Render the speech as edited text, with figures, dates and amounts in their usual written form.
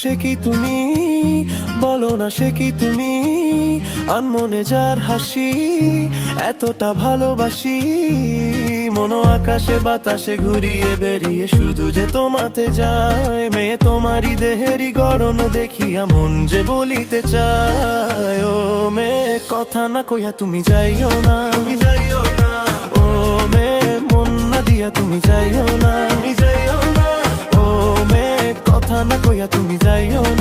সে কি তুমি, বলো না সে কি তুমি, আনমনে যার হাসি এতটা ভালোবাসি। মনো আকাশে বাতাসে ঘুরিয়ে বেরিয়ে শুধু যে তোমাতে যায়, মেয়ে তোমারই দেহেরই গড়ন দেখিয়া মন যে বলিতে চায়। ও মেয়ে কথা না কইয়া তুমি যাইও না, তুমি যাইও না। ও মেয়ে মন না দিয়া তুমি যাইও না, তুমি যাইও না। ও মেয়ে কথা না কইয়া তুমি যাইও না।